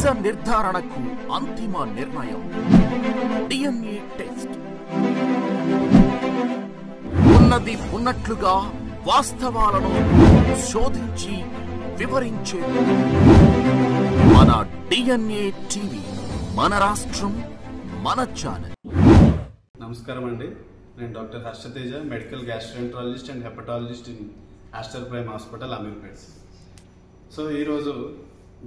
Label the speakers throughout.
Speaker 1: నిజ నిర్ధారణకు అంతిమ నిర్ణయం డిఎన్ఏ టెస్ట్. ఉన్నది ఉన్నట్లుగా వాస్తవాలను శోధించి వివరించే మన డిఎన్ఏ టీవీ, మన రాష్ట్రం, మన ఛానల్.
Speaker 2: నమస్కారం అండి, నేను doctor Harshateja, medical gastroenterologist and hepatologist in Aster Prime hospital, Ameerpet. So ఈరోజు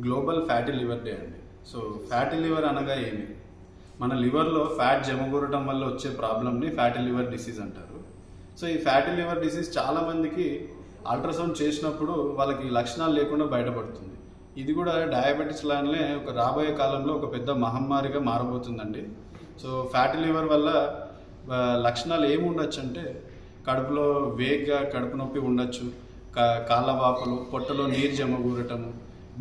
Speaker 2: గ్లోబల్ ఫ్యాటీ లివర్ డే అండి. సో ఫ్యాటీ లివర్ అనగా ఏమి? మన లివర్లో ఫ్యాట్ జమగూరటం వల్ల వచ్చే ప్రాబ్లమ్ని ఫ్యాటీ లివర్ డిసీజ్ అంటారు. సో ఈ ఫ్యాటీ లివర్ డిసీజ్ చాలామందికి అల్ట్రాసౌండ్ చేసినప్పుడు వాళ్ళకి లక్షణాలు లేకుండా బయటపడుతుంది. ఇది కూడా డయాబెటీస్ లానే ఒక రాబోయే కాలంలో ఒక పెద్ద మహమ్మారిగా మారబోతుందండి. సో ఫ్యాటీ లివర్ వల్ల లక్షణాలు ఏమి ఉండొచ్చు అంటే, కడుపులో వేగ్గా కడుపు నొప్పి ఉండొచ్చు, కాళ్ళ వాపులు, పొట్టలో నీరు జమగూరటము,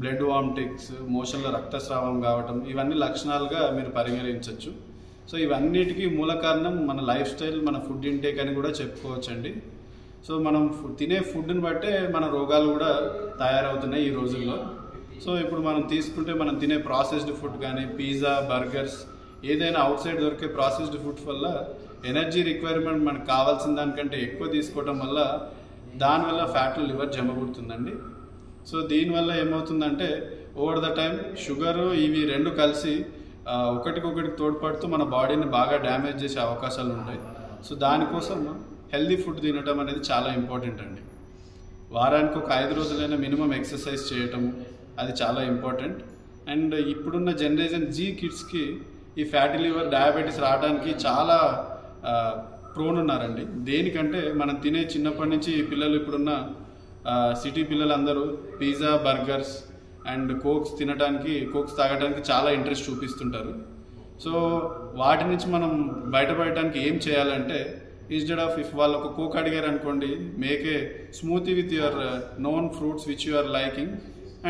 Speaker 2: బ్లడ్ వామిటింగ్స్, మోషన్లో రక్తస్రావం కావటం, ఇవన్నీ లక్షణాలుగా మీరు పరిగణించవచ్చు. సో ఇవన్నిటికీ మూల కారణం మన లైఫ్ స్టైల్, మన ఫుడ్ ఇంటేక్ అని కూడా చెప్పుకోవచ్చండి. సో మనం తినే ఫుడ్ని బట్టే మన రోగాలు కూడా తయారవుతున్నాయి ఈ రోజుల్లో. సో ఇప్పుడు మనం తీసుకుంటే, మనం తినే ప్రాసెస్డ్ ఫుడ్ కానీ, పిజ్జా, బర్గర్స్, ఏదైనా అవుట్ సైడ్ దొరికే ప్రాసెస్డ్ ఫుడ్ వల్ల ఎనర్జీ రిక్వైర్మెంట్ మనకు కావాల్సిన దానికంటే ఎక్కువ తీసుకోవడం వల్ల దానివల్ల ఫ్యాట్లో లివర్ జమగూడుతుందండి. సో దీనివల్ల ఏమవుతుందంటే, ఓవర్ ద టైం షుగరు ఇవి రెండు కలిసి ఒకటికొకటి తోడ్పడుతూ మన బాడీని బాగా డ్యామేజ్ చేసే అవకాశాలు ఉంటాయి. సో దానికోసం హెల్దీ ఫుడ్ తినటం అనేది చాలా ఇంపార్టెంట్ అండి. వారానికి ఒక 5 రోజులైనా మినిమం ఎక్సర్సైజ్ చేయటము, అది చాలా ఇంపార్టెంట్. అండ్ ఇప్పుడున్న జనరేషన్ జీ కిడ్స్కి ఈ ఫ్యాటీ లివర్, డయాబెటీస్ రావడానికి చాలా ప్రోన్ ఉన్నారండి. దేనికంటే మనం తినే చిన్నప్పటి నుంచి పిల్లలు, ఇప్పుడున్న సిటీ పిల్లలందరూ పిజ్జా, బర్గర్స్ అండ్ కోక్స్ తాగడానికి చాలా ఇంట్రెస్ట్ చూపిస్తుంటారు. సో వాటి నుంచి మనం బయటపడటానికి ఏం చేయాలంటే, ఇన్స్టెడ్ ఆఫ్ ఇఫ్ వాళ్ళు ఒక కోక్ అడిగారు అనుకోండి, make a smoothie with your known fruits which you are liking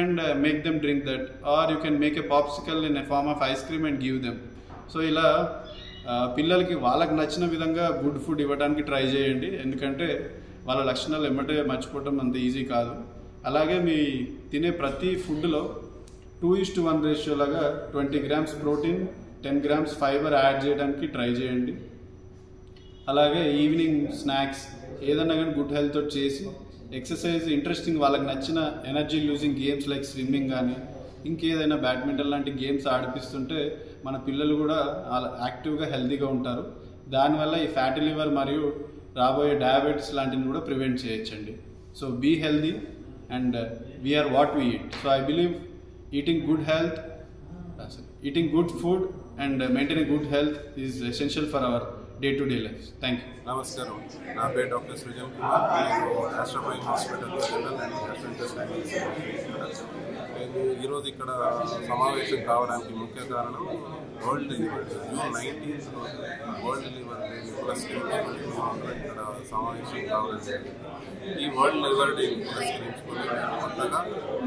Speaker 2: and make them drink that, or you can make a popsicle in a form of ice cream and give them. So ఇలా పిల్లలకి వాళ్ళకి నచ్చిన విధంగా good food ఇవ్వడానికి try చేయండి. ఎందుకంటే వాళ్ళ లక్షణాలు ఎమ్మటే మర్చిపోవటం అంత ఈజీ కాదు. అలాగే మీ తినే ప్రతి ఫుడ్లో 2:1 రేషియో లాగా 20 grams protein, 10 grams fibre add చేయడానికి ట్రై చేయండి. అలాగే ఈవినింగ్ స్నాక్స్ ఏదన్నా కానీ గుడ్ హెల్త్ తోటి చేసి, ఎక్సర్సైజ్, ఇంట్రెస్టింగ్ వాళ్ళకి నచ్చిన energy losing games like swimming కానీ, ఇంకేదైనా బ్యాడ్మింటన్ లాంటి గేమ్స్ ఆడిపిస్తుంటే మన పిల్లలు కూడా యాక్టివ్గా, హెల్తీగా ఉంటారు. దానివల్ల ఈ ఫ్యాటీ లివర్ మరియు రాబోయే డయాబెటీస్ లాంటివి కూడా ప్రివెంట్ చేయొచ్చండి. So be healthy and we are what we eat. So I believe eating good food and maintaining good health is essential for our డే-to-day life. Thank you.
Speaker 3: నమస్కారం, నా పేరు డాక్టర్ సృజన్ కుమార్. నేను Aster Prime hospital general and gastroenterologist. నేను ఈరోజు ఇక్కడ సమావేశం కావడానికి ముఖ్య కారణం world liver day. June 19th world liver day పురస్కరించుకొని మేము ఇక్కడ సమావేశం కావడం జరిగింది. ఈ వరల్డ్ లివర్ డే పురస్కరించుకొని మేము కొత్తగా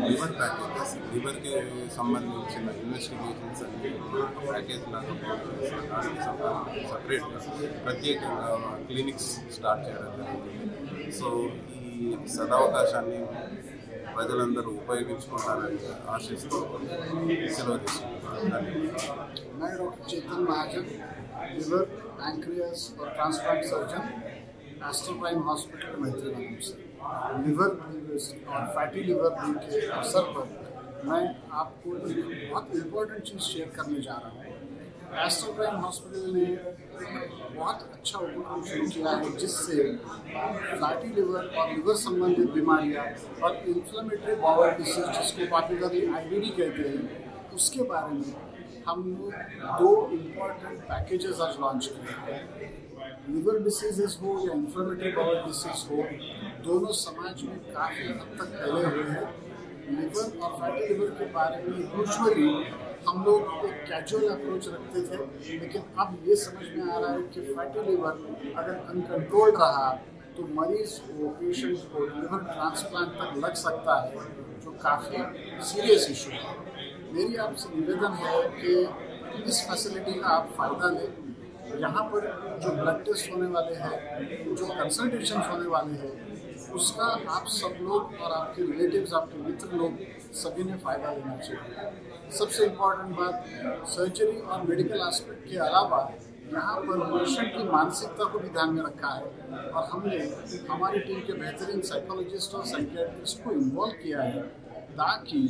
Speaker 3: లివర్ ప్యాకేజెస్, లివర్కి సంబంధించిన ఇన్వెస్టిగేషన్స్ అన్ని ప్యాకేజ్ లాగా దానికి సపరేట్గా ప్రత్యేకంగా క్లినిక్స్ స్టార్ట్ చేయడం జరిగింది. సో ఈ సదవకాశాన్ని ప్రజలందరూ ఉపయోగించుకుంటారని ఆశిస్తూ సెలవు తీసుకుంటున్నాను.
Speaker 4: मैं डॉक्टर चेतन महाजन, लिवर, पैंक्रियास और ट्रांसप्लांट सर्जन, आस्टर प्राइम हॉस्पिटल मैत्रीनगर से। लिवर और फैटी लिवर के अवसर पर मैं आपको एक बहुत इम्पोर्टेंट चीज़ शेयर करने जा रहा हूँ। आस्टर प्राइम हॉस्पिटल ने बहुत अच्छा उपक्रम शुरू किया है, जिससे फैटी लिवर और लिवर संबंधित बीमारियाँ और इन्फ्लेमेटरी बाउल डिसीज, जिसको पॉपुलरली IBD कहते हैं, उसके बारे में हम 2 इम्पॉर्टेंट पैकेजेस आज लॉन्च किए हैं। लिवर डिसीजेस हो या इन्फ्लेमेटरी बाउल डिसीज हो, दोनों समाज में काफ़ी हद तक फैले हुए हैं। लिवर और फैटी लिवर के बारे में यूजुअली हम लोग एक कैजुअल अप्रोच रखते थे, लेकिन अब ये समझ में आ रहा है कि फैटी लिवर अगर अनकंट्रोल्ड रहा तो मरीज को, पेशेंट को लिवर ट्रांसप्लांट तक लग सकता है, जो काफ़ी सीरियस इशू है। मेरी आपसे निवेदन है कि इस फैसिलिटी का आप फ़ायदा लें। यहाँ पर जो ब्लड टेस्ट होने वाले हैं, जो कंसल्टेशन होने वाले हैं, उसका आप सब लोग और आपके रिलेटिव्स, आपके मित्र लोग सभी ने फ़ायदा लेना चाहिए। सबसे इम्पोर्टेंट बात, सर्जरी और मेडिकल एस्पेक्ट के अलावा यहाँ पर पेशेंट की मानसिकता को भी ध्यान में रखा है और हमने हमारी टीम के बेहतरीन साइकोलॉजिस्ट और साइकियाट्रिस्ट को इन्वॉल्व किया है ताकि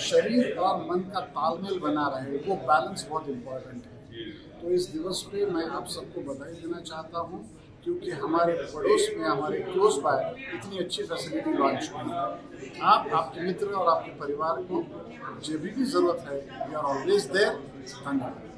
Speaker 4: शरीर और मन का तालमेल बना रहे। वो बैलेंस बहुत इम्पोर्टेंट है। तो इस दिवस पे मैं आप सबको बधाई देना चाहता हूँ क्योंकि हमारे पड़ोस में, हमारे क्लोज बाय इतनी अच्छी फैसिलिटी लॉन्च हुई है। आप, आपके मित्र और आपके परिवार को जो भी ज़रूरत है, वी आर ऑलवेज देयर। धन्यवाद।